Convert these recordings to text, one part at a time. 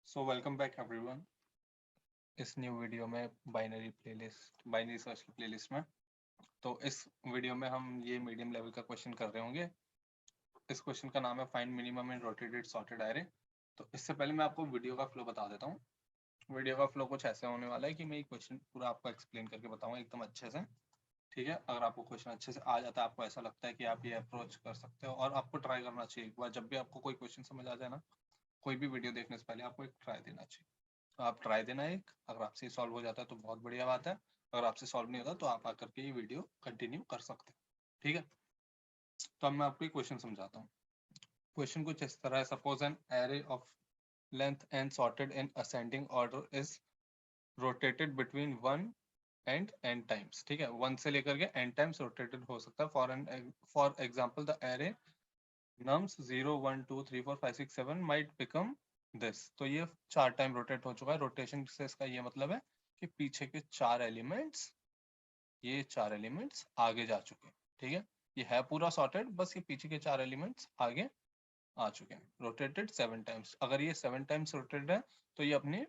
So welcome back everyone. इस new video में binary search की प्लेलिस्ट में। तो इस वीडियो में हम ये मीडियम लेवल का क्वेश्चन कर रहे होंगे। इस क्वेश्चन का नाम है find minimum in rotated sorted array. तो इससे पहले मैं आपको वीडियो का फ्लो बता देता हूँ। वीडियो का फ्लो कुछ ऐसे होने वाला है कि मैं ये क्वेश्चन पूरा आपको एक्सप्लेन करके बताऊंगा एकदम अच्छे से। ठीक है, अगर आपको क्वेश्चन अच्छे से आ जाता है, आपको ऐसा लगता है कि आप ये अप्रोच कर सकते हो और आपको ट्राई करना चाहिए एक बार। जब भी आपको कोई क्वेश्चन समझ आ जाए ना, कोई भी वीडियो देखने से पहले आपको एक ट्राई देना चाहिए। तो आप ट्राई देना एक, अगर आपसे सॉल्व हो जाता है तो बहुत बढ़िया बात है। अगर आपसे सॉल्व नहीं होता तो आप आकर के ये वीडियो कंटिन्यू कर सकते हैं। ठीक है, तो अब मैं आपको एक क्वेश्चन समझाता हूँ। क्वेश्चन कुछ इस तरह है। Suppose an array of length and sorted in ascending order is rotated between 1 and n times. ठीक है, 1 से लेकर के n टाइम्स रोटेटेड हो सकता है। For example the array nums 0 1 2 3 4 5 6 7 might become this. तो ये 4 टाइम रोटेट हो चुका है। रोटेशन से इसका ये मतलब है कि पीछे के 4 एलिमेंट्स, ये 4 एलिमेंट्स आगे जा चुके हैं। ठीक है, ये है पूरा सॉर्टेड, बस ये पीछे के 4 एलिमेंट्स आगे आ चुके हैं। Rotated 7 times. अगर ये 7 टाइम्स रोटेटेड है तो ये अपनी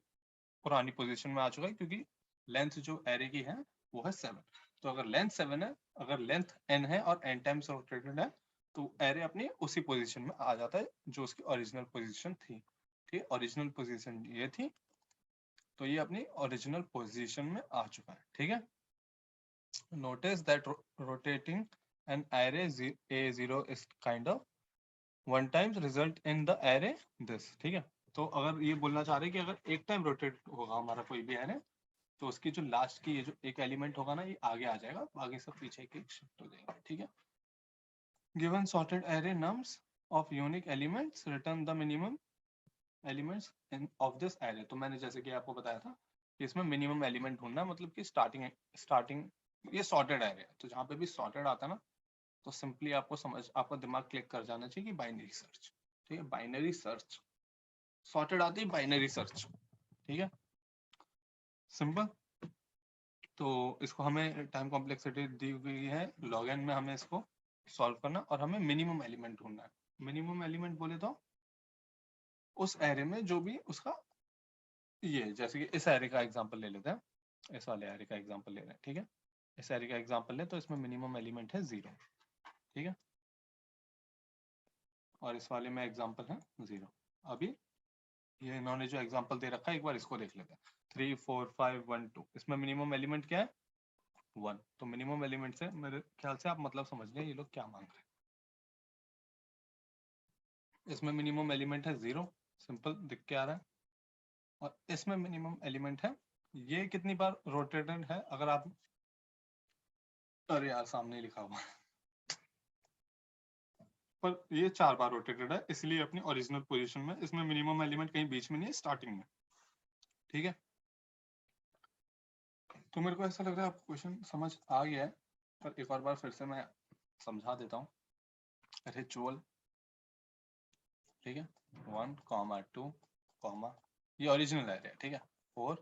पुरानी पोजीशन में आ चुका है, क्योंकि लेंथ जो एरे की है वो है 7। तो अगर लेंथ 7 है, अगर लेंथ n है और n टाइम्स रोटेटेड है, तो एरे अपनी उसी पोजीशन में आ जाता है जो उसकी ओरिजिनल पोजीशन थी। ठीक है, ओरिजिनल पोजीशन ये थी, तो ये अपनी ओरिजिनल पोजीशन में आ चुका है। ठीक है, notice that rotating an array A0 is kind of 1 times result in the array this. ठीक है, तो अगर ये बोलना चाह रहे हैं कि अगर एक टाइम रोटेट होगा हमारा कोई भी एरे, तो उसकी जो लास्ट की ये जो एक एलिमेंट होगा ना, ये आगे आ जाएगा, बाकी सब पीछे के शिफ्ट हो जाएंगे। ठीक है, given sorted array nums of unique elements return the minimum elements in of this array. तो मैंने जैसे कि आपको बताया था कि इसमें मिनिमम एलिमेंट ढूंढना है, मतलब कि स्टार्टिंग ये सॉर्टेड एरे है, तो जहाँ पे भी सॉर्टेड आता है ना, तो सिंपली आपको दिमाग क्लिक कर जाना चाहिए कि बाइनरी सर्च। ठीक है, बाइनरी सर्च, सॉर्टेड आती है बाइनरी सर्च। ठीक है, सिंपल। तो इसको हमें टाइम कॉम्प्लेक्सिटी दी हुई है log n में, हमें इसको सॉल्व करना और हमें मिनिमम एलिमेंट ढूंढना है। मिनिमम एलिमेंट बोले तो उस एरे में जो भी उसका, ये जैसे कि इस एरे का एग्जांपल ले लेते हैं, इस वाले एरे का एग्जांपल ले रहे हैं। ठीक है, इस एरे का एग्जांपल ले तो इसमें मिनिमम एलिमेंट है 0। ठीक है, और इस वाले में एग्जांपल है 0। अभी ये इन्होंने जो एग्जांपल दे रखा है, एक बार इसको देख लेते हैं। 3 4 5 1 2, इसमें मिनिमम एलिमेंट क्या है? 1। तो मिनिमम एलिमेंट से मेरे ख्याल से आप मतलब समझ गए ये लोग क्या मांग रहे हैं। इसमें मिनिमम एलिमेंट है 0, सिंपल दिख के आ रहा है। और इसमें मिनिमम एलिमेंट है, ये कितनी बार रोटेटेड है अगर आप, अरे यार सामने लिखा हुआ है, पर ये 4 बार रोटेटेड है, इसलिए अपनी ओरिजिनल पोजीशन में। इसमें मिनिमम एलिमेंट कहीं बीच में नहीं है, स्टार्टिंग में। ठीक है, तो मेरे को ऐसा लग रहा है आपको क्वेश्चन समझ आ गया है, पर एक और बार फिर से मैं समझा देता हूँ। रिचुअल, ठीक है, 1 2 ये ओरिजिनल एरे है। ठीक है, 4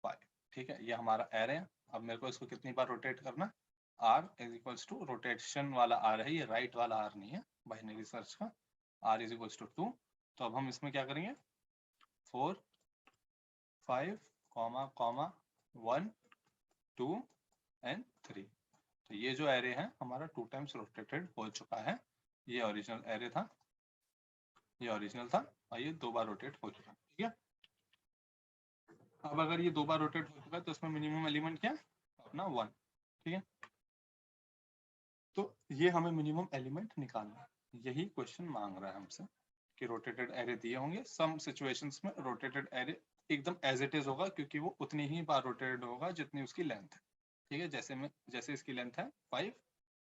5। ठीक है, ये हमारा एरे है। अब मेरे को इसको कितनी बार रोटेट करना, r is equals to, rotation वाला r है ये, राइट वाला r नहीं है बाइनरी सर्च का। r is equals to 2। तो अब हम इसमें क्या करेंगे, 4 5 1 2 एंड 3। तो ये जो एरे है हमारा 2 टाइम्स रोटेटेड हो चुका है। ये ओरिजिनल एरे था, ये ओरिजिनल था, और ये 2 बार रोटेट हो चुका है। ठीक है, अब अगर ये 2 बार रोटेट हो चुका है तो इसमें मिनिमम एलिमेंट क्या है अपना 1। ठीक है, तो ये हमें मिनिमम एलिमेंट निकालना है। यही क्वेश्चन मांग रहा है हमसे कि रोटेटेड एरे दिए होंगे, सम सिचुएशंस में रोटेटेड एरे एकदम एज इट इज होगा, क्योंकि वो उतनी ही बार रोटेटेड होगा जितनी उसकी लेंथ है। ठीक है, जैसे इसकी लेंथ है 5,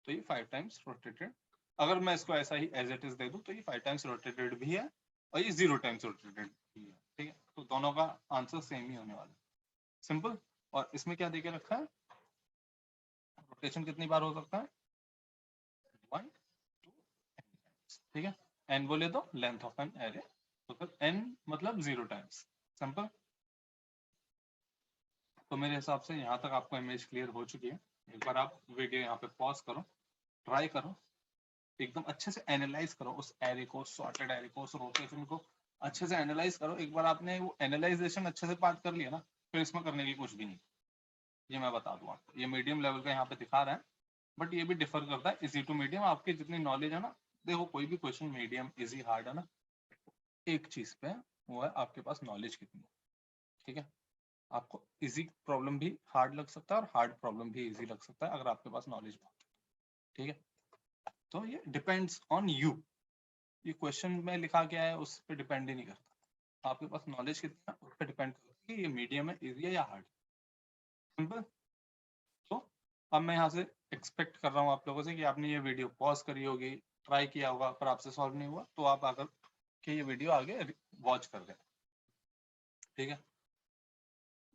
तो ये 5 टाइम्स रोटेटेड। अगर मैं इसको ऐसा ही एज इट इज दे दूं तो ये 5 टाइम्स रोटेटेड भी है और ये 0 टाइम्स रोटेटेड भी है। ठीक है, तो दोनों का आंसर सेम ही होने वाला है, सिंपल। और इसमें क्या देके रखा है, रोटेशन कितनी बार हो सकता है, 1 2 ठीक है, n बोले तो लेंथ ऑफ एन एरे, तो फिर n मतलब 0 टाइम्स, सिंपल। तो मेरे हिसाब से यहाँ तक आपको इमेज क्लियर हो चुकी है। एक बार आप वीडियो यहाँ पे पॉज करो, ट्राई करो, एकदम अच्छे से एनालाइज करो उस एरे को, सॉर्टेड एरे को, उस रोटेशन को, अच्छे से एनालाइज करो। एक बार आपने वो एनालाइजेशन अच्छे से पार्ट कर लिया ना, फिर इसमें करने की कुछ भी नहीं। ये मैं बता दूं आपको, ये मीडियम लेवल का यहाँ पे दिखा रहा है, बट ये भी डिफर करता है इजी टू मीडियम। आपकी जितनी नॉलेज है ना, देखो कोई भी क्वेश्चन मीडियम इजी हार्ड है ना, एक चीज पे वो है आपके पास नॉलेज कितनी है। ठीक है, आपको इजी प्रॉब्लम भी हार्ड लग सकता है और हार्ड प्रॉब्लम भी इजी लग सकता है अगर आपके पास नॉलेज बहुत है। ठीक है, तो ये डिपेंड्स ऑन यू। ये क्वेश्चन में लिखा गया है उस पर डिपेंड ही नहीं करता, आपके पास नॉलेज कितनी है उस पर डिपेंड करता है कि ये मीडियम है, इजी है या हार्ड। सिंपल। तो अब मैं यहाँ से एक्सपेक्ट कर रहा हूँ आप लोगों से कि आपने ये वीडियो पॉज करी होगी, ट्राई किया होगा, पर आपसे सॉल्व नहीं हुआ तो आप आकर के ये वीडियो आगे वॉच कर दें। ठीक है,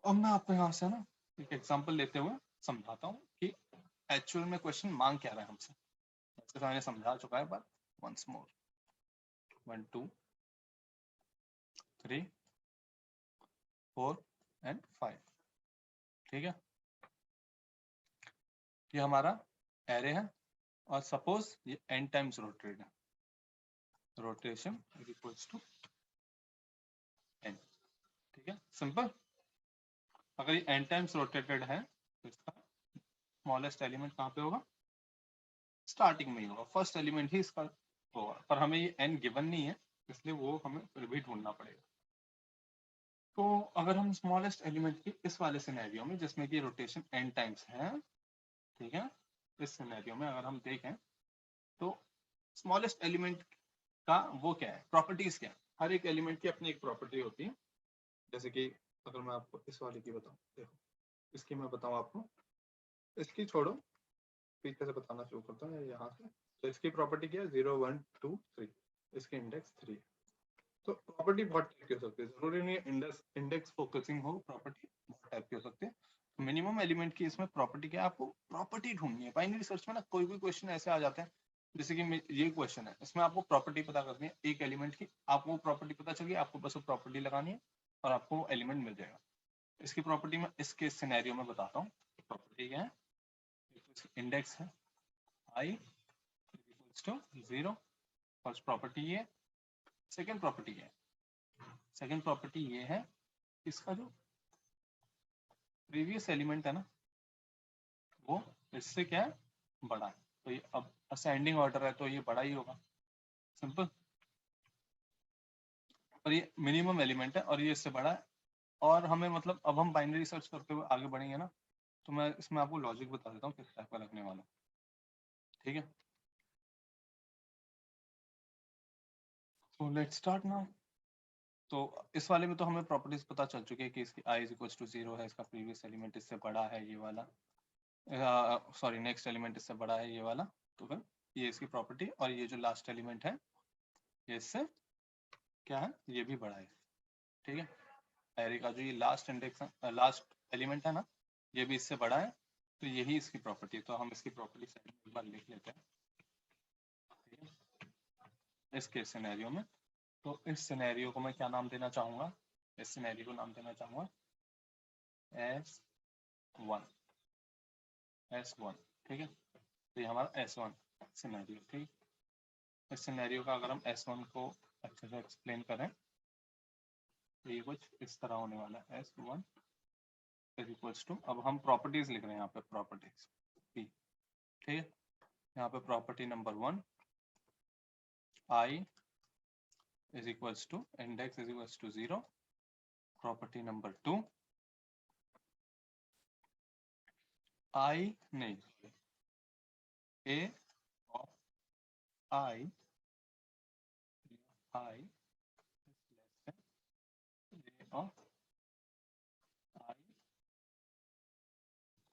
अब मैं आपको यहाँ से ना एक एग्जांपल लेते हुए समझाता हूँ कि एक्चुअल में क्वेश्चन मांग क्या रहा है हमसे। वैसे तो मैंने समझा चुका है, पर वंस मोर। 1 2 3 4 एंड 5। ठीक है, ये हमारा एरे है और सपोज ये n टाइम्स रोटेटेड है, रोटेशन इक्वल्स टू n। ठीक है, सिंपल। अगर ये n टाइम्स रोटेटेड है तो इसका स्मॉलेस्ट एलिमेंट कहाँ पे होगा, स्टार्टिंग में ही होगा, फर्स्ट एलिमेंट ही इसका होगा। पर हमें ये n गिवन नहीं है, इसलिए वो हमें फिर भी ढूंढना पड़ेगा। तो अगर हम स्मॉलेस्ट एलिमेंट की इस वाले सिनेरियो में जिसमें कि रोटेशन n टाइम्स है, ठीक है, इस सिनेरियो में अगर हम देखें तो स्मॉलेस्ट एलिमेंट का वो क्या है, प्रॉपर्टीज क्या है। हर एक एलिमेंट की अपनी एक प्रॉपर्टी होती है। जैसे कि अगर मैं आपको इस वाले की बताऊं, देखो इसकी मैं बताऊं आपको, इसकी छोड़ो, पीछे से बताना शुरू करता हूँ यहाँ से। तो इसकी प्रॉपर्टी क्या है, 0 1 2 3, इसके इंडेक्स 3। तो प्रॉपर्टी बहुत टाइप की हो सकती है, जरूरी नहीं है इंडेक्स इंडेक्स फोकसिंग हो, प्रॉपर्टी बहुत टाइप की हो सकती है। मिनिमम एलिमेंट की इसमें प्रॉपर्टी क्या है, आपको प्रॉपर्टी ढूंढनी है। बाइनरी सर्च में ना कोई भी क्वेश्चन ऐसे आ जाते हैं, जैसे कि ये क्वेश्चन है, इसमें आपको प्रॉपर्टी पता करनी है एक एलिमेंट की, आपको प्रॉपर्टी पता चल गई, आपको बस वो प्रॉपर्टी लगानी है और आपको एलिमेंट मिल जाएगा। इसकी प्रॉपर्टी मैं इसके सिनेरियो में बताता हूँ। प्रॉपर्टी क्या है, इंडेक्स है i equals to 0, first property ये। सेकंड प्रॉपर्टी है, सेकंड प्रॉपर्टी ये है, इसका जो प्रीवियस एलिमेंट है ना, वो इससे क्या है, बड़ा है। तो ये अब असेंडिंग ऑर्डर है तो ये बड़ा ही होगा, सिंपल। और ये मिनिमम एलिमेंट है और ये इससे बड़ा है। और हमें मतलब अब हम बाइनरी सर्च करते हुए आगे बढ़ेंगे ना, तो मैं इसमें आपको लॉजिक बता देता हूँ किस टाइप का रखने वाला। ठीक है, तो लेट्स स्टार्ट नाउ। तो इस वाले में तो हमें प्रॉपर्टीज पता चल चुकी है कि इसकी i इज इक्वल टू 0 है, इसका प्रीवियस एलिमेंट इससे बड़ा है ये वाला, सॉरी नेक्स्ट एलिमेंट इससे बड़ा है ये वाला। तो फिर ये इसकी प्रॉपर्टी, और ये जो लास्ट एलिमेंट है ये इससे क्या है, ये भी बड़ा है। ठीक है, एरे का जो ये लास्ट इंडेक्स लास्ट एलिमेंट है ना, ये भी इससे बड़ा है, तो यही इसकी प्रॉपर्टी है। तो हम इसकी प्रॉपर्टी सेट एक बार लिख लेते हैं। ठीक है, इसके सिनेरियो में, तो इस सिनेरियो को मैं क्या नाम देना चाहूंगा, इस सिनेरियो को नाम देना चाहूंगा S1, S1। ठीक है, तो ये हमारा S1 सिनेरियो। ठीक, इस सिनेरियो का अगर हम S1 को अच्छे से एक्सप्लेन करें तो ये कुछ इस तरह होने वाला है। S1 इज इक्वल्स टू, अब हम प्रॉपर्टीज लिख रहे हैं यहाँ पे, प्रॉपर्टीज P। ठीक है, यहाँ पे property number 1, I is equals to index is equals to 0। Property number 2, I नहीं, A of I is less than A of I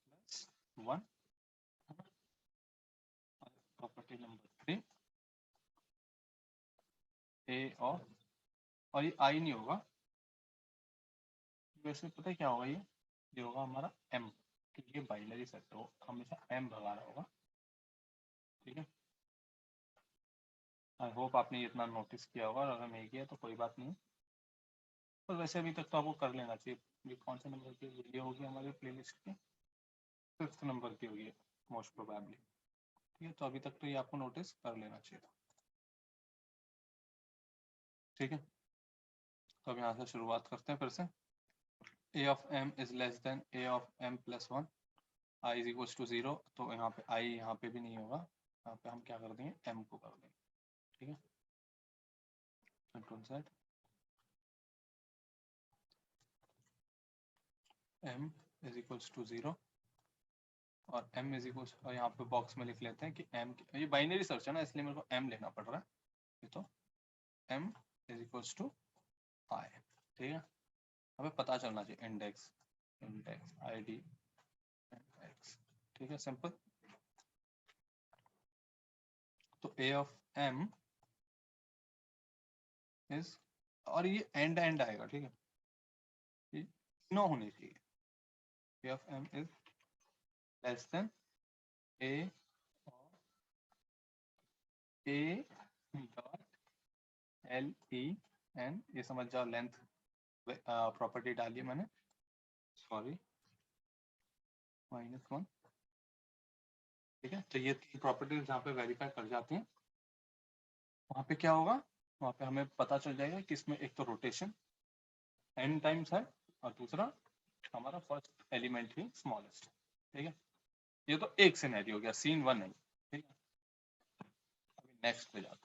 plus 1। Property number 3, A of, और ये I नहीं होगा, वैसे पता है क्या होगा, ये होगा हमारा M, क्योंकि ये बाइनरी सेट हो, हमेशा M भगा रहा होगा। ठीक है, आई होप आपने ये इतना नोटिस किया होगा, और अगर नहीं किया तो कोई बात नहीं। पर वैसे अभी तक तो आपको कर लेना चाहिए। ये कौन से नंबर की वीडियो होगी हमारी प्लेलिस्ट की, 5th नंबर की होगी मोस्ट प्रोबेबली। ठीक है, तो अभी तक तो ये आपको नोटिस कर लेना चाहिए था। ठीक है, तो अब यहाँ से शुरुआत करते हैं फिर से। a of m is less than a of m plus 1, i is equals to 0। तो यहाँ पे i यहाँ पे भी नहीं होगा, यहाँ पे हम क्या कर देंगे, m को कर देंगे। ठीक है, control Z, m is equals to 0 और m is equals, और यहाँ पे बॉक्स में लिख लेते हैं कि m, ये बाइनरी सर्च है ना इसलिए मेरे को m लेना पड़ रहा है। तो m is equals to i। ठीक है, हमें पता चलना चाहिए इंडेक्स, इंडेक्स id इंडेक्स। ठीक है, सिंपल। तो a of m इज, और ये एंड एंड आएगा। ठीक है, ये तीनों होनी चाहिए। a of m is less then a dot l e n, ये समझ जाओ लेंथ प्रॉपर्टी डाली मैंने, सॉरी -1। ठीक है, तो ये तीन प्रॉपर्टीज जहाँ पे वेरीफाई कर जाती हैं वहाँ पे क्या होगा, वहाँ पे हमें पता चल जाएगा कि इसमें एक तो रोटेशन n टाइम्स है और दूसरा हमारा फर्स्ट एलिमेंट ही स्मॉलेस्ट। ठीक है, ये तो एक सिनेरियो हो गया, सीन 1 नहीं। ठीक है, अभी नेक्स्ट पे जाते हैं।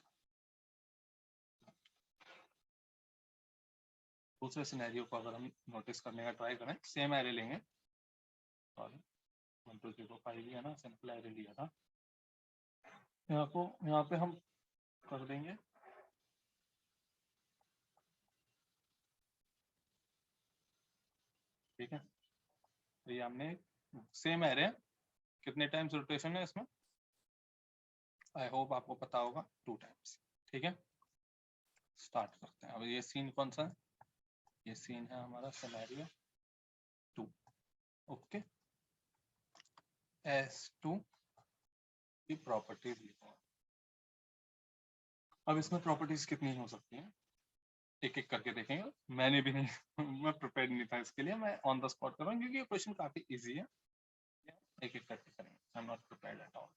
दूसरे सिनेरियो को अगर हम नोटिस करने का ट्राई करें, सेम एरे लेंगे, सॉरी 1 2 3 4 5 लिया ना, सिंपल एरे लिया था। यहाँ पे हम कर देंगे ठीक है, तो ये हमने सेम एरे, कितने टाइम्स रोटेशन है इसमें, आई होप आपको पता होगा 2 टाइम्स। ठीक है, स्टार्ट करते हैं। अब ये सीन कौन सा है, ये सीन है हमारा सिनेरियो 2। ओके, S2 की प्रॉपर्टीज लिखो। अब इसमें प्रॉपर्टीज कितनी हो सकती हैं, एक एक करके देखेंगे। मैंने भी नहीं मैं प्रिपेयर नहीं था इसके लिए, मैं ऑन द स्पॉट कर रहा हूँ क्योंकि ये क्वेश्चन काफी इजी है। एक एक करके करेंगे, I am not prepared at all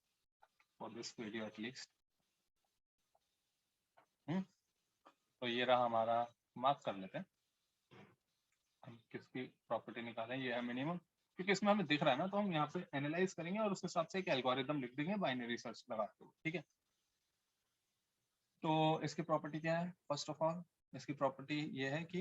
for this video at least. तो ये रहा हमारा, मार्क कर लेते हैं हम किसकी प्रॉपर्टी निकालें। ये है मिनिमम, क्योंकि इसमें हमें दिख रहा है ना, तो हम यहाँ पे एनालाइज करेंगे और उस हिसाब से एक एल्गोरिदम लिख देंगे बाइनरी सर्च लगाते हुए। ठीक है, तो इसकी प्रॉपर्टी क्या है, फर्स्ट ऑफ ऑल इसकी प्रॉपर्टी ये है कि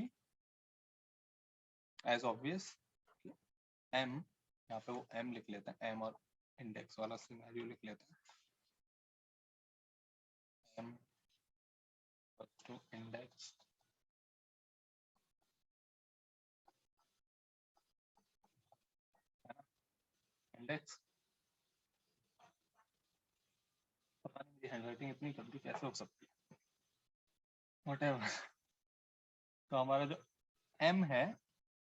एज ऑब्वियस m, यहाँ पे वो m लिख लेते हैं, m और इंडेक्स वाला सिनेरियो लिख लेते हैं, m टू इंडेक्स इंडेक्स। पता नहीं मेरी हैंडराइटिंग इतनी गंदी कैसे हो सकती है, व्हाटएवर। तो हमारा जो m है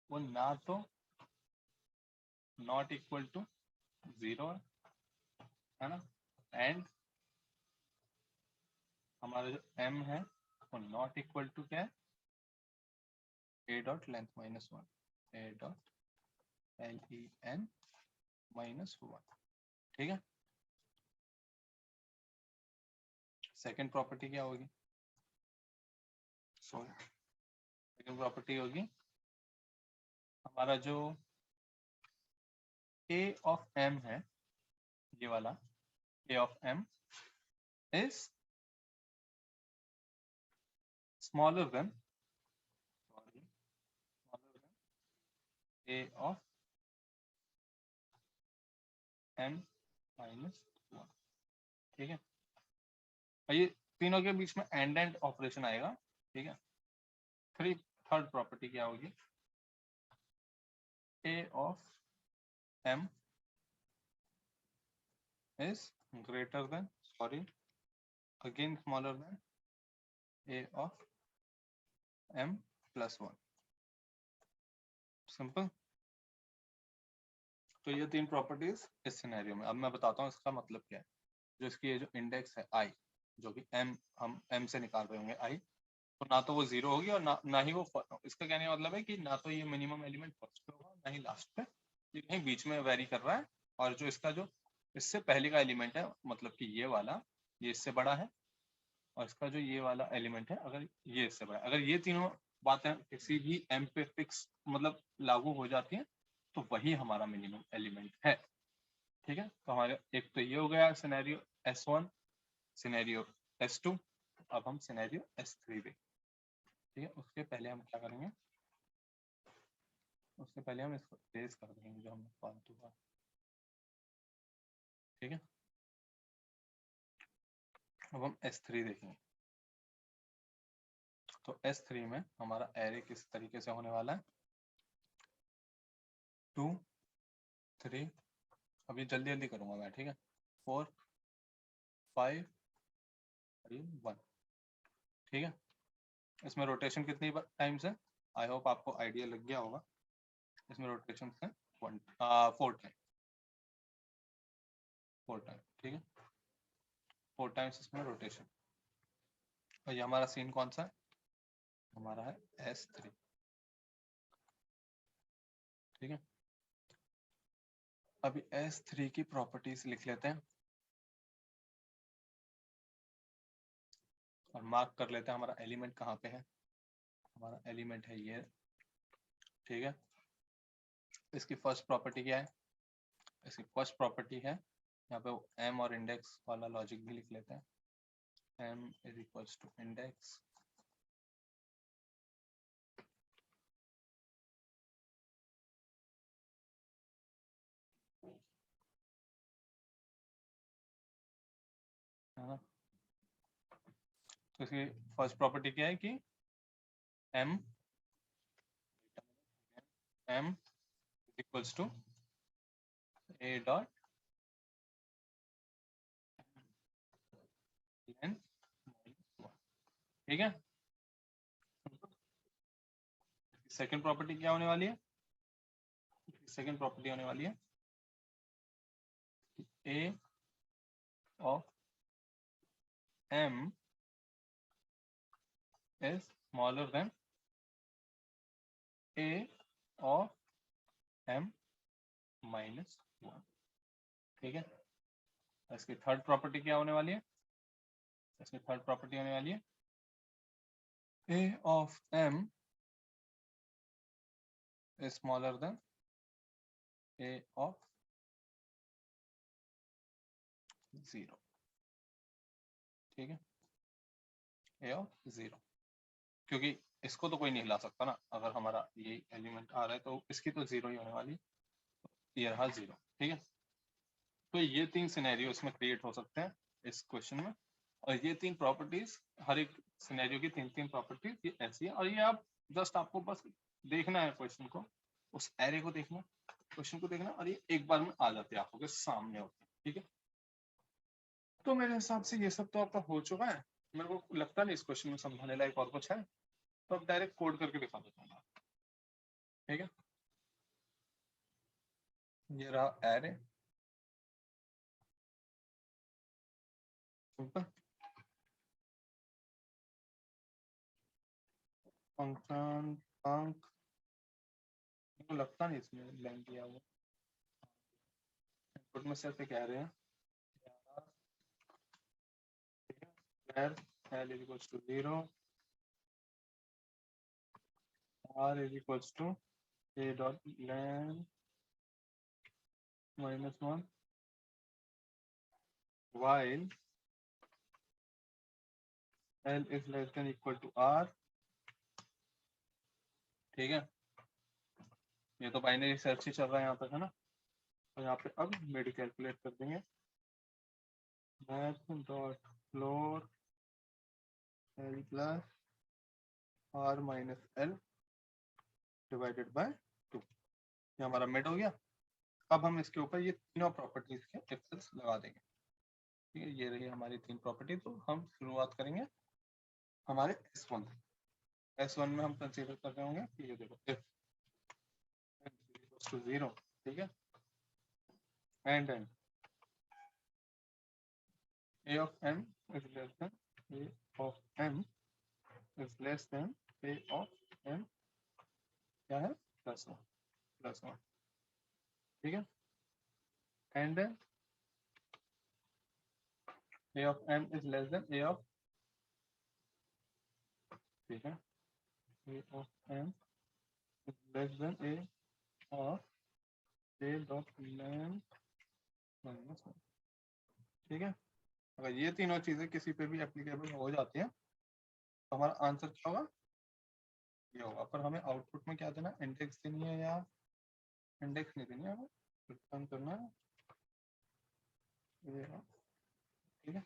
वो ना तो नॉट इक्वल टू 0 है ना, एंड हमारा जो m है वो नॉट इक्वल टू क्या है, a dot length -1, a dot len -1। ठीक है, सेकेंड प्रॉपर्टी क्या होगी, सॉरी सेकेंड प्रॉपर्टी होगी हमारा जो a ऑफ m है, ये वाला a of m is smaller than a of m -1। ठीक है, ये तीनों के बीच में एंड ऑपरेशन आएगा। ठीक है, थर्ड प्रॉपर्टी क्या होगी, a of m is greater than, sorry again smaller than a of m plus 1। Simple. तो ये तीन प्रॉपर्टीज इस सिनेरियो में। अब मैं बताता हूँ इसका मतलब क्या है। जो इसकी ये जो इंडेक्स है i, जो कि m, हम m से निकाल रहे होंगे i, तो ना तो वो 0 होगी और ना ही वो, इसका कहने का मतलब है कि ना तो ये मिनिमम एलिमेंट फर्स्ट पे होगा ना ही लास्ट पे, ये कहीं बीच में वेरी कर रहा है। और जो इसका जो इससे पहले का एलिमेंट है, मतलब कि ये वाला, ये इससे बड़ा है, और इसका जो ये वाला एलिमेंट है अगर ये इससे बड़ा है, अगर ये तीनों बातें किसी भी m पे फिक्स मतलब लागू हो जाती हैं तो वही हमारा मिनिमम एलिमेंट है। ठीक है, तो हमारे एक तो ये हो गया सिनेरियो S1, सिनेरियो S2, अब हम सिनेरियो S3 देखें। ठीक है, उसके पहले हम क्या करेंगे, उससे पहले हम इसको रेज कर देंगे जो हमने फालतू का। ठीक है, अब हम S3 देखेंगे। तो S3 में हमारा एरे किस तरीके से होने वाला है, 2 3, अभी जल्दी जल्दी करूंगा मैं। ठीक है, 4 5 3 1। ठीक है, इसमें रोटेशन कितनी टाइम्स है, आई होप आपको आइडिया लग गया होगा। इसमें रोटेशन है 4 टाइम, 4 टाइम। ठीक है, 4 टाइम्स इसमें रोटेशन। और ये हमारा सीन कौन सा है, हमारा है S3। ठीक है, अभी S3 की प्रॉपर्टीज लिख लेते हैं और मार्क कर लेते हैं हमारा एलिमेंट कहाँ पे है। हमारा एलिमेंट है ये। ठीक है, इसकी फर्स्ट प्रॉपर्टी क्या है, इसकी फर्स्ट प्रॉपर्टी है यहाँ पे m और इंडेक्स वाला लॉजिक भी लिख लेते हैं। m is equals to index है ना। तो इसकी फर्स्ट प्रॉपर्टी क्या है कि m equals to a dot n। ठीक है, सेकंड प्रॉपर्टी क्या होने वाली है, सेकंड प्रॉपर्टी होने वाली है a of m is smaller than a of m minus 1। ठीक है, इसकी थर्ड प्रॉपर्टी क्या होने वाली है, इसकी थर्ड प्रॉपर्टी होने वाली है a of m is smaller than a of 0। ठीक है, a of 0, क्योंकि इसको तो कोई नहीं हिला सकता ना, अगर हमारा ये एलिमेंट आ रहा है तो इसकी तो 0 ही होने वाली, ये रहा 0। ठीक है, तो ये 3 सिनेरियो इसमें क्रिएट हो सकते हैं इस क्वेश्चन में, और ये 3 प्रॉपर्टीज, हर एक सिनेरियो की 3 प्रॉपर्टीज ये ऐसी है। और ये आप जस्ट आपको बस देखना है क्वेश्चन को, उस एरे को देखना, क्वेश्चन को देखना, और ये एक बार में आ जाते हैं आपके सामने होते हैं। ठीक है, तो मेरे हिसाब से ये सब तो आपका हो चुका है। मेरे को लगता नहीं इस क्वेश्चन में समझाने लायक और कुछ है, तो अब डायरेक्ट कोड करके दिखा देता हूँ। ठीक है, ये रहा एरे, सिंपल फंक्शन अंक, मुझे लगता नहीं इसमें लेंथ दिया हुआ, इनपुट में से ऐसे कह रहे हैं where L is equals to 0, R is equals to A dot len minus 1, while L is less than equal to R। ठीक है, ये तो बाइनरी सर्च ही चल रहा है यहाँ पे, है ना। तो यहाँ पे अब मिड कैलकुलेट कर देंगे, math dot floor L plus R minus L divided by 2, ये हमारा मिड हो गया। अब हम इसके ऊपर ये तीनों प्रॉपर्टीज के इक्वल्स लगा देंगे। ठीक है, ये रही हमारी 3 प्रॉपर्टी। तो हम शुरुआत करेंगे हमारे S1 में, हम कंसीडर कर रहे होंगे कि ये देखो if to 0, ठीक है, and then a of m is less than a of m is less than a of m, क्या है, +1, ठीक है, and then a of m is less than a of, ठीक है, A of m is less than A of A dot length minus 1। ठीक है, अगर ये तीनों चीजें किसी पे भी एप्लीकेबल हो जाती हैं तो हमारा आंसर क्या होगा, ये होगा। पर हमें आउटपुट में क्या देना, इंडेक्स देनी है या इंडेक्स नहीं देनी है, हमें रिटर्न करना है ये। ठीक है,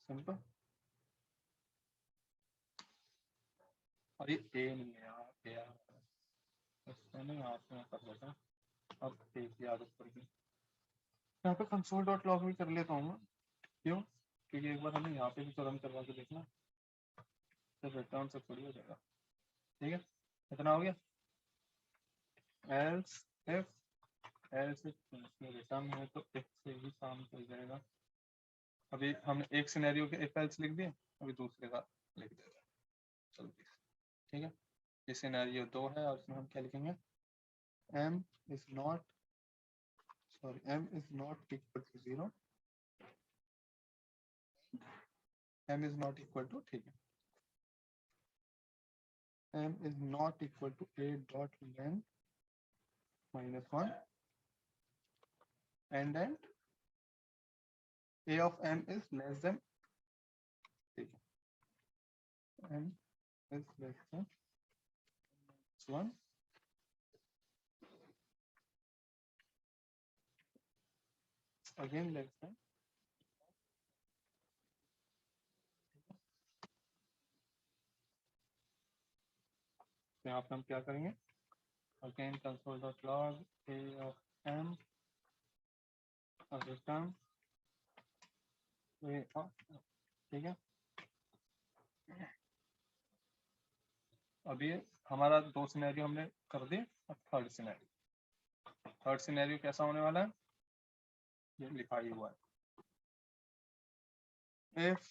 सिंपल। और ये ए नहीं है यार, ए यार मैंने यहाँ पे कर लेता। अब ए की आदत पड़ गई, यहाँ पे कंसोल डॉट लॉग भी कर लेता हूँ मैं। क्यों, क्योंकि एक बार हमें यहाँ पे भी तो रन करवा के देखना, तो रिटर्न से थोड़ी हो जाएगा। ठीक है, इतना हो गया। एल्स इफ रिटर्न है तो एक से ही काम चल जाएगा। अभी हमने एक सिनेरियो के इफ एल्स लिख दिए, अभी दूसरे का लिख देते हैं जल्दी। ठीक है, ये सिनेरियो 2 है और इसमें हम क्या लिखेंगे, m is not equal to 0, m is not equal to, ठीक है, m is not equal to a dot length minus 1 and then a of m is less than, ठीक है, m is less than 1 again less than, तो यहाँ पे हम क्या करेंगे, again console.log a of m return a of, ठीक है। अभी हमारा 2 सिनेरियो हमने कर दिए, अब थर्ड सिनेरियो कैसा होने वाला है, ये लिखा ही हुआ है, if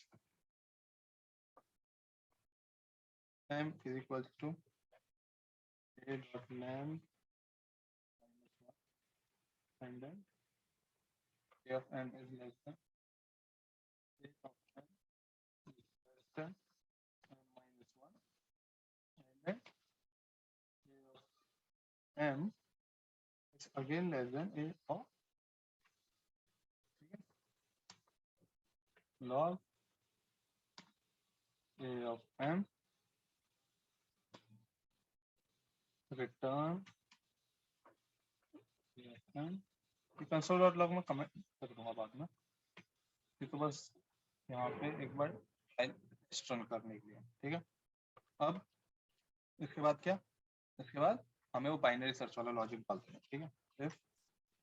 m is equal to a dot length minus 1 and then a of m is less than a of m is less than m minus 1 and then a of m is again less than a of log a of m return a of m। Console dot log में comment कर दूंगा बाद में, ये तो बस यहाँ पे एक बार रन करने के लिए। ठीक है, अब इसके बाद क्या, इसके बाद हमें वो बाइनरी सर्च वाला लॉजिक डालते हैं। ठीक है, इफ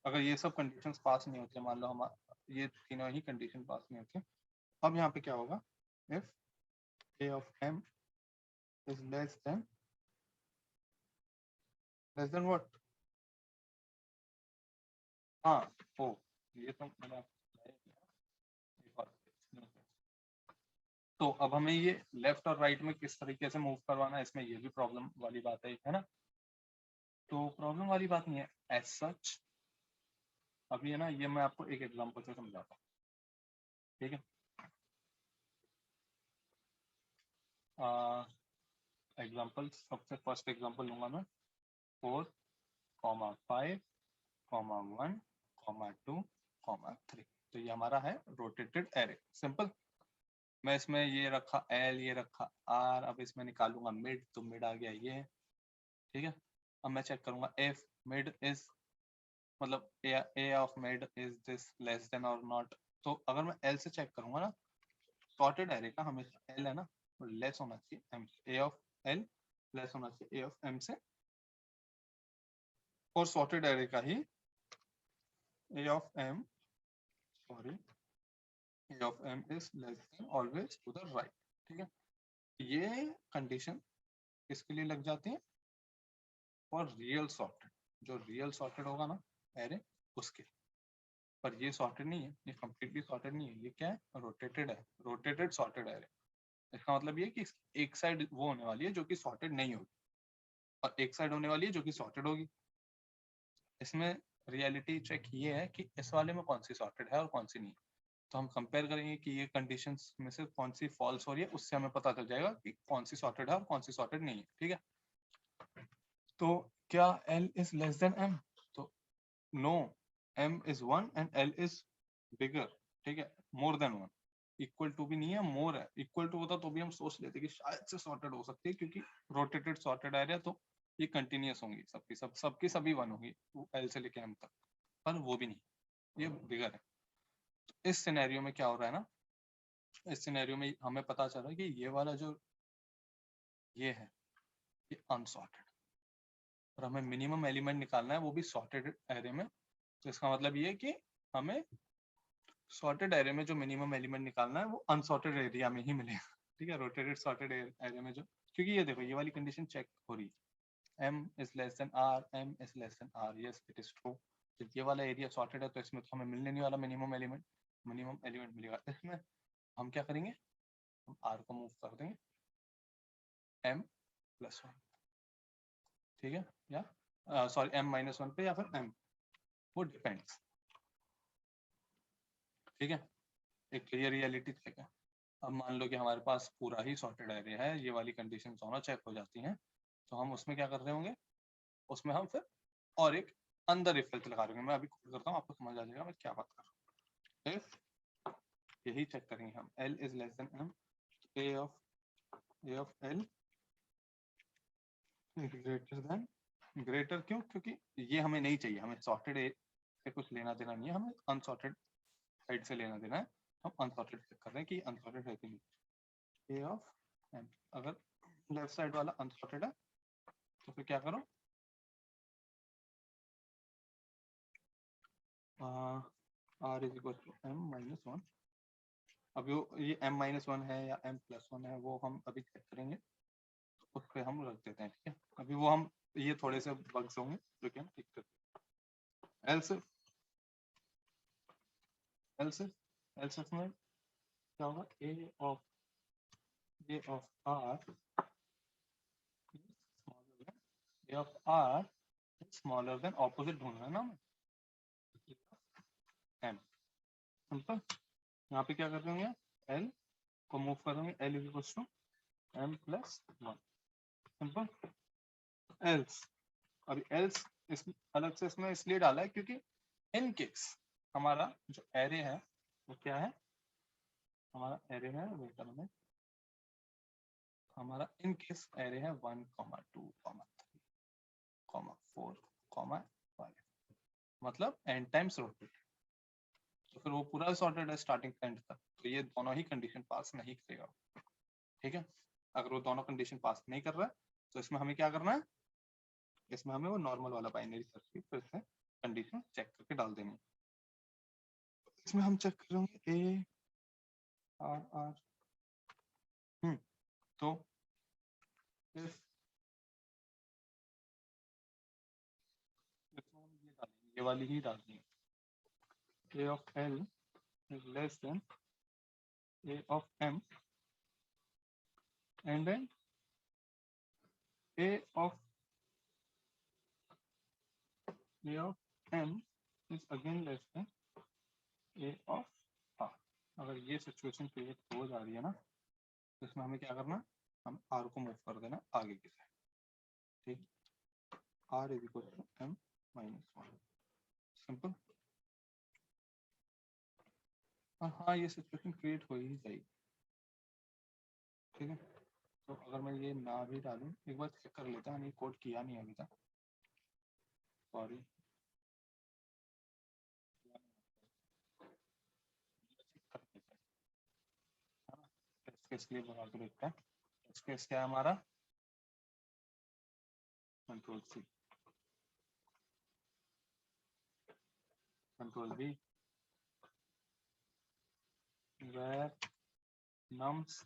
अगर ये सब कंडीशंस पास नहीं होते, मान लो हमारा ये तीनों ही कंडीशन पास नहीं होते, अब यहाँ पे क्या होगा, if a of m is less than what, हाँ ओ ये तो मैंने तो अब हमें ये लेफ्ट और राइट में किस तरीके से मूव करवाना है, इसमें ये भी प्रॉब्लम वाली बात है ना। तो प्रॉब्लम वाली बात नहीं है एज सच, अभी है ना, ये मैं आपको एक एग्जांपल से समझाता हूँ। ठीक है, एग्जांपल सबसे फर्स्ट एग्जांपल लूंगा मैं 4, 5, 1, 2, 3। तो ये हमारा है रोटेटेड एरे, सिंपल। मैं इसमें ये रखा L, ये रखा R, अब इसमें निकालूंगा मिड, तो मिड आ गया ये। ठीक है, अब मैं चेक करूंगा if मिड इज मतलब a of mid is this less than और नॉट। तो अगर मैं L से चेक करूंगा ना, सॉर्टेड एरे का हमेशा L है ना, लेस होना चाहिए M से, a ऑफ L लेस होना चाहिए a ऑफ M से, और सॉर्टेड एरे का ही a of M is less than always to the right। ठीक है, ये कंडीशन किसके लिए लग जाती है, और रियल सॉर्टेड, जो रियल सॉर्टेड होगा ना एरे उसके। पर ये सॉर्टेड नहीं है, ये कंप्लीटली सॉर्टेड नहीं है, ये क्या है, रोटेटेड है, रोटेटेड सॉर्टेड एरे। इसका मतलब ये कि एक साइड वो होने वाली है जो कि सॉर्टेड नहीं होगी, और एक साइड होने वाली है जो कि सॉर्टेड होगी। इसमें रियलिटी चेक ये है कि इस वाले में कौन सी सॉर्टेड है और कौन सी नहीं। तो हम कंपेयर करेंगे कि ये कंडीशंस में से कौन सी फॉल्स हो रही है, उससे हमें पता चल जाएगा कि कौन सी सॉर्टेड है और कौन सी सॉर्टेड नहीं है। ठीक है, तो क्या L is less than M? तो no, M is 1 and L is bigger. ठीक है, मोर देन 1। इक्वल टू भी नहीं है, मोर है। इक्वल टू होता तो भी हम सोच लेते कि शायद से सॉर्टेड हो सकती है, क्योंकि रोटेटेड सॉर्टेड एरिया तो ये कंटिन्यूअस होंगी, सबकी सभी 1 होंगी L से लेके M तक, पर वो भी नहीं, ये बिगर है। तो इस सिनेरियो में क्या हो रहा है ना, इस सिनेरियो में हमें पता चल रहा है कि ये वाला जो ये है ये अनसॉर्टेड, और हमें मिनिमम एलिमेंट निकालना है, वो भी सॉर्टेड एरे में। तो इसका मतलब ये है कि हमें सॉर्टेड एरे में जो मिनिमम एलिमेंट निकालना है वो अनसॉर्टेड एरिया में ही मिलेगा। ठीक है, रोटेटेड सॉर्टेड एरे में जो, क्योंकि ये देखो ये वाली कंडीशन चेक हो रही है, M is less then R, M is less then R, yes it is true. तो ये वाला एरिया सॉर्टेड है, तो इसमें तो हमें मिलने नहीं वाला मिनिमम एलिमेंट मिलेगा। इसमें हम क्या करेंगे, हम R को मूव कर देंगे M प्लस 1, ठीक है, या सॉरी M माइनस 1 पे या फिर M, वो डिपेंड्स। ठीक है, एक क्लियर रियलिटी चेक है। अब मान लो कि हमारे पास पूरा ही सॉर्टेड एरिया है, ये वाली कंडीशन दोनों चेक हो जाती हैं, तो हम उसमें क्या कर रहे होंगे, उसमें हम फिर और एक अंदर इफ एल्स लगा देंगे। मैं अभी कोड करता हूँ, आपको समझ आ जाएगा मैं क्या बात कर रहा हूँ। इफ, यही चेक करेंगे हम, L is less than M, A of L greater than, greater क्यों, क्योंकि ये हमें नहीं चाहिए, हमें सॉर्टेड से कुछ लेना देना नहीं है, हमें अनसॉर्टेड साइड से लेना देना है। हम अनसॉर्टेड चेक कर रहे हैं कि अनसॉर्टेड है कि नहीं। A ऑफ M, अगर लेफ्ट साइड वाला अनसॉर्टेड है तो फिर क्या करो, R is equal to M minus 1। अब ये M माइनस 1 है या M प्लस 1 है, वो हम अभी चेक करेंगे, उस पर हम रख देते हैं। ठीक है, अभी वो हम, ये थोड़े से बग्स होंगे जो कि हम ठीक करते हैं। एल्स में क्या होगा, A of R smaller than, opposite ढूंढना है ना M। सिंपल, यहाँ पे क्या कर देंगे, L को मूव करेंगे, L is equal to M plus 1। Simple, else, अभी एल्स इस अलग से इसमें इसलिए डाला है क्योंकि इन केस हमारा जो एरे है वो क्या है, हमारा एरे है, वेट में हमारा इन केस एरे है 1, 2, 3, 4, 5, मतलब एन टाइम्स रोटेट, तो फिर वो पूरा सॉर्टेड है स्टार्टिंग से एंड तक, तो ये दोनों ही कंडीशन पास नहीं करेगा। ठीक है, अगर वो दोनों कंडीशन पास नहीं कर रहा है तो इसमें हमें क्या करना है, इसमें हमें वो नॉर्मल वाला बाइनरी सर्च की फिर से कंडीशन चेक करके डाल देंगे। इसमें हम चेक करेंगे ए आर आर, तो if ये वाली ही डालनी है, A of L is less than A of M, and then A of M is again less than A of R। अगर ये सिचुएशन क्रिएट हो जा रही है ना, तो इसमें हमें क्या करना, हम R को मूव कर देना आगे की साइड। ठीक, R is equal to M minus 1। Simple, और हाँ ये सिचुएशन क्रिएट हो ही जाएगी। ठीक है, तो अगर मैं ये ना भी डालूं, एक बार चेक कर लेता हूँ, ये कोड किया नहीं अभी तक, सॉरी। केस के लिए बना के देखते हैं, केस क्या है हमारा, control C, control V, where nums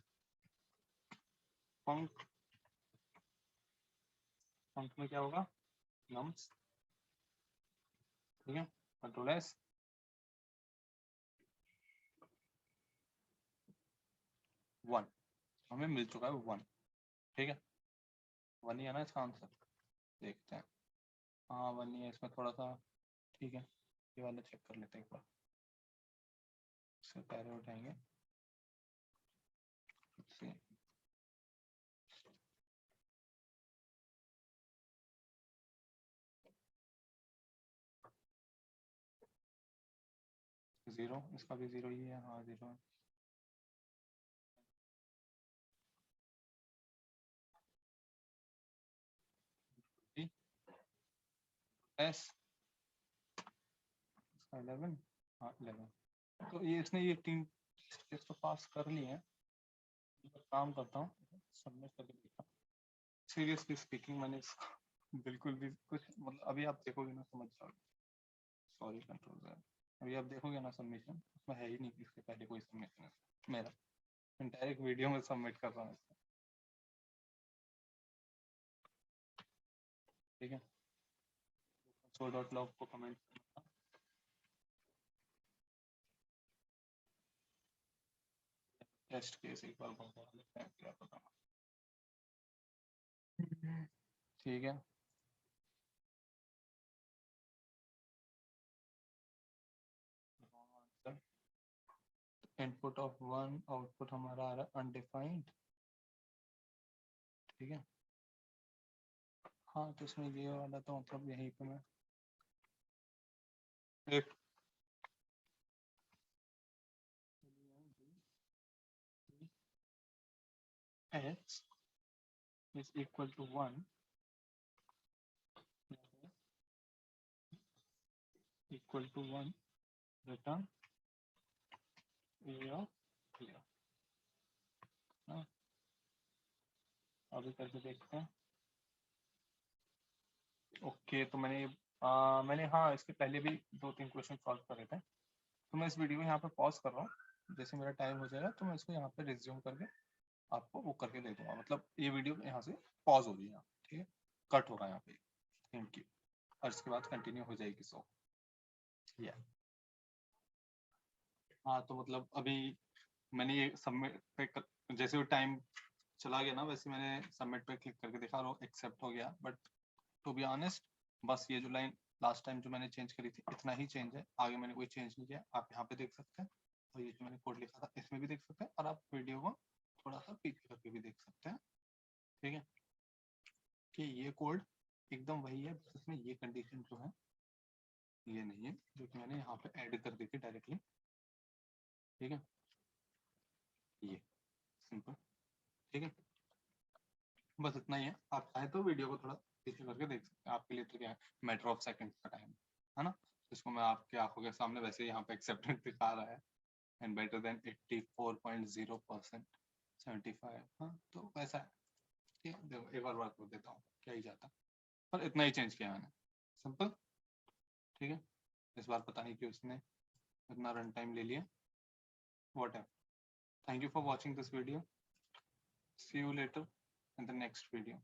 func, func में क्या होगा, nums। ठीक है, कंट्रोल S, वन, हमें मिल चुका है 1। ठीक है, 1 ही है ना इसका आंसर, देखते हैं। हाँ 1 ही है, इसमें थोड़ा सा, ठीक है, ये वाला चेक कर लेते हैं एक बार। इससे पहले उठाएंगे से 0, इसका भी 0 ही है, हाँ 0 है। एस 11, हाँ 11। तो ये इसने ये 3 टेस्ट तो पास कर लिए हैं। काम करता हूँ, सबमिट करके देखता हूँ। सीरियसली स्पीकिंग मैंने इसको बिल्कुल भी कुछ मतलब अभी आप देखोगे ना समझ जाओगे। सॉरी कंट्रोल, अभी आप देखोगे ना सबमिशन, उसमें है ही नहीं इसके पहले कोई सबमिशन। मेरा डायरेक्ट वीडियो में सबमिट कर रहा हूँ, ठीक है। so.log को कमेंट करना, टेस्ट केस एक बार बता देते हैं क्या पता, ठीक है। इनपुट ऑफ 1, आउटपुट हमारा आ रहा है अनडिफाइंड, ठीक है। हाँ तो इसमें ये वाला तो मतलब यहीं पे मैं एक x is equal to 1 equal to 1 return a of clear। अभी करके देखते हैं। ओके तो मैंने हाँ इसके पहले भी 2-3 क्वेश्चन सॉल्व करे थे, तो मैं इस वीडियो को यहाँ पे पॉज कर रहा हूँ। जैसे मेरा टाइम हो जाएगा तो मैं इसको यहाँ पे रिज्यूम करके आपको वो करके दे दूंगा, मतलब ये वीडियो यहाँ से पॉज होगी, यहाँ ठीक है, कट होगा यहाँ पे। Thank you. और इसके बाद कंटिन्यू हो जाएगी। सो हाँ तो मतलब अभी मैंने ये सबमिट पे जैसे वो टाइम चला गया ना, वैसे मैंने सबमिट पे क्लिक करके देखा और वो एक्सेप्ट हो गया। बट टू बी ऑनेस्ट बस ये जो लाइन लास्ट टाइम जो मैंने चेंज करी थी इतना ही चेंज है, आगे मैंने कोई चेंज नहीं किया। आप यहाँ पे देख सकते हैं, और ये जो मैंने कोड लिखा था इसमें भी देख सकते हैं, और आप वीडियो को थोड़ा सा पीछे करके भी देख सकते हैं, ठीक है। कि ये कोड एकदम वही है, बस इसमें ये कंडीशन जो है ये नहीं है, जो कि मैंने यहाँ पे ऐड कर दी थी डायरेक्टली, ठीक है। ये सिंपल, ठीक है। बस इतना ही है। आप चाहे तो वीडियो को थोड़ा पीछे करके देख सकते हैं, आपके लिए तो क्या है, मैटर ऑफ सेकंड्स का टाइम है ना। इसको मैं आपके आंखों के सामने वैसे ही यहाँ पे एक्सेप्टेंस दिखा रहा है, एंड बेटर देन 84.0%, 75, हाँ तो वैसा है, ठीक है। देखो एक और बार कर देता हूँ, क्या ही जाता, पर इतना ही चेंज किया मैंने, सिंपल, ठीक है। इस बार पता नहीं क्यों इसने इतना रन टाइम ले लिया, whatever. Thank you for watching this video, see you later in the next video.